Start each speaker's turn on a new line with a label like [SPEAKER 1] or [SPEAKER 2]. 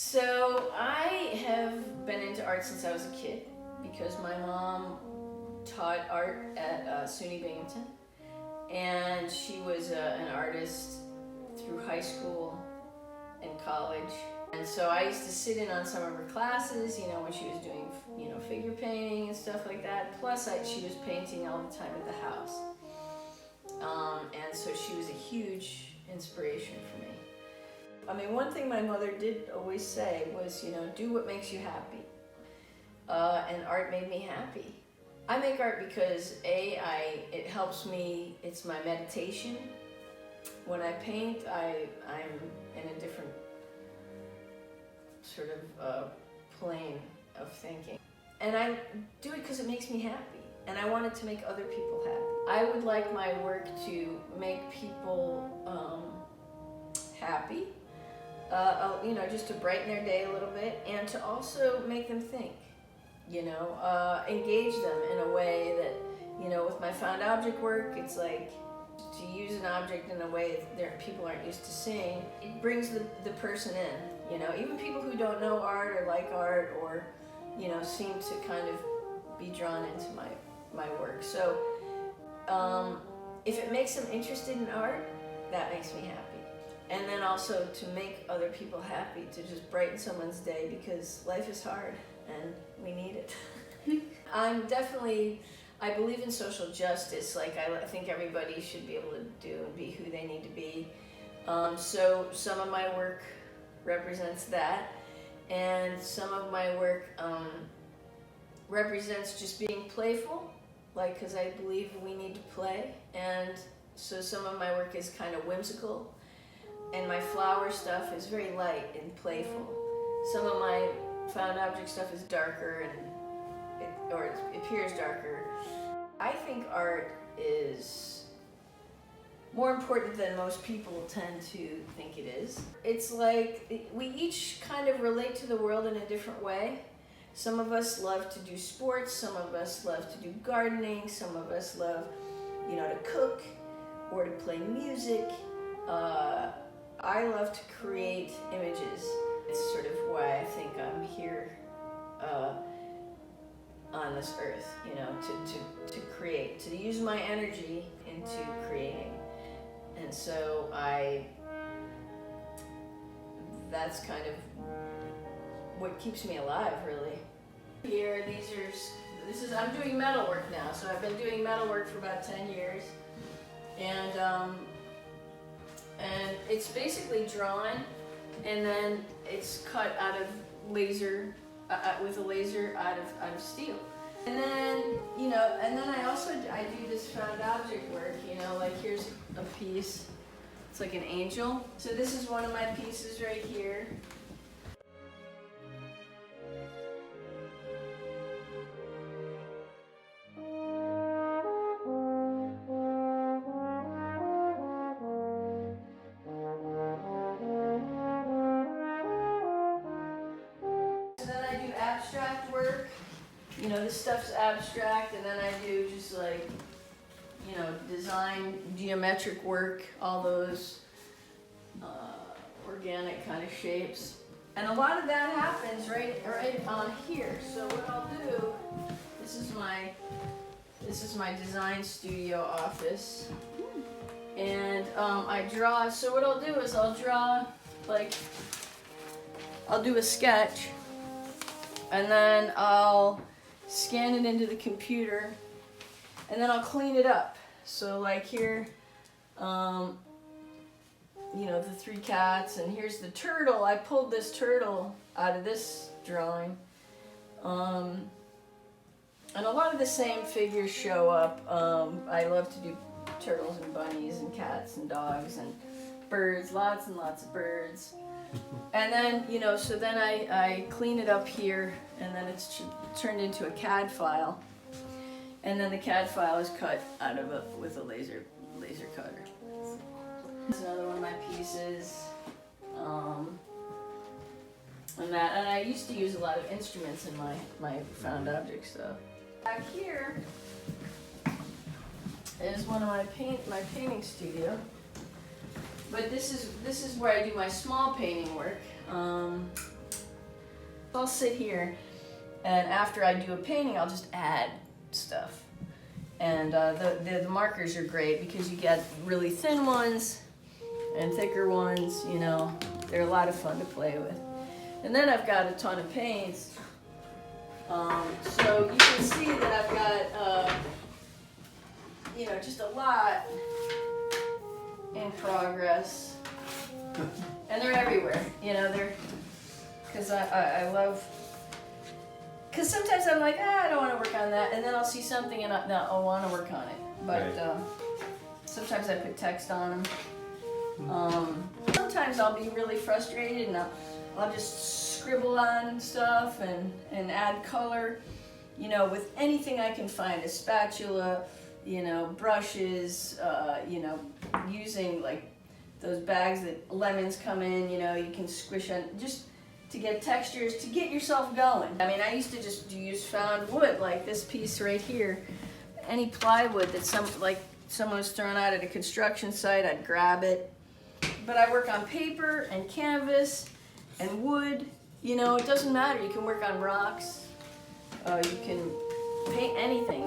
[SPEAKER 1] So I have been into art since I was a kid because my mom taught art at SUNY Binghamton, and she was an artist through high school and college. And so I used to sit in on some of her classes, when she was doing, figure painting and stuff like that. Plus, she was painting all the time at the house. And so she was a huge inspiration for me. I mean, one thing my mother did always say was, do what makes you happy. And art made me happy. I make art because it helps me, it's my meditation. When I paint, I'm in a different sort of plane of thinking. And I do it because it makes me happy. And I want it to make other people happy. I would like my work to make people happy, just to brighten their day a little bit, and to also make them think, engage them in a way that, with my found object work, it's like to use an object in a way that people aren't used to seeing. It brings the person in, even people who don't know art or like art or, seem to kind of be drawn into my work. So if it makes them interested in art, that makes me happy. And then also to make other people happy, to just brighten someone's day, because life is hard and we need it. I believe in social justice. Like, I think everybody should be able to do and be who they need to be. So some of my work represents that, and some of my work represents just being playful, because I believe we need to play. And so some of my work is kind of whimsical, and my flower stuff is very light and playful. Some of my found object stuff is darker, or it appears darker. I think art is more important than most people tend to think it is. It's like we each kind of relate to the world in a different way. Some of us love to do sports, some of us love to do gardening, some of us love, to cook or to play music. I love to create images. It's sort of why I think I'm here on this earth, to create, to use my energy into creating. And so that's kind of what keeps me alive, really. Here, I'm doing metalwork now, so I've been doing metalwork for about 10 years. And it's basically drawn, and then it's cut out of laser, with a laser out of steel. And then, I do this found object work, like here's a piece. It's like an angel. So this is one of my pieces right here. Abstract work, this stuff's abstract, and then I do just like, design, geometric work, all those organic kind of shapes. And a lot of that happens right on here. So what I'll do, this is my design studio office, and I draw. So what I'll do is I'll do a sketch, and then I'll scan it into the computer, and then I'll clean it up. So like here, the 3 cats, and here's the turtle. I pulled this turtle out of this drawing. And a lot of the same figures show up. I love to do turtles and bunnies and cats and dogs and birds, lots and lots of birds. And then, so then I clean it up here, and then it's turned into a CAD file. And then the CAD file is cut out of with a laser cutter. This is another one of my pieces. And I used to use a lot of instruments in my found object stuff. Back here is one of my painting studio. But this is where I do my small painting work. I'll sit here, and after I do a painting, I'll just add stuff. And the markers are great because you get really thin ones and thicker ones, you know. They're a lot of fun to play with. And then I've got a ton of paints. So you can see that I've got, you know, just a lot in progress. And they're everywhere, you know, because I love, because sometimes I'm like, I don't want to work on that, and then I'll see something and I'll want to work on it. But
[SPEAKER 2] Right.
[SPEAKER 1] Sometimes I put text on them. Sometimes I'll be really frustrated and I'll just scribble on stuff and add color, you know, with anything I can find, a spatula, you know, brushes, you know, using like those bags that lemons come in, you know, you can squish on, just to get textures, to get yourself going. I mean, I used to just use found wood, like this piece right here. Any plywood that someone was throwing out at a construction site, I'd grab it. But I work on paper and canvas and wood. You know, it doesn't matter. You can work on rocks. You can paint anything.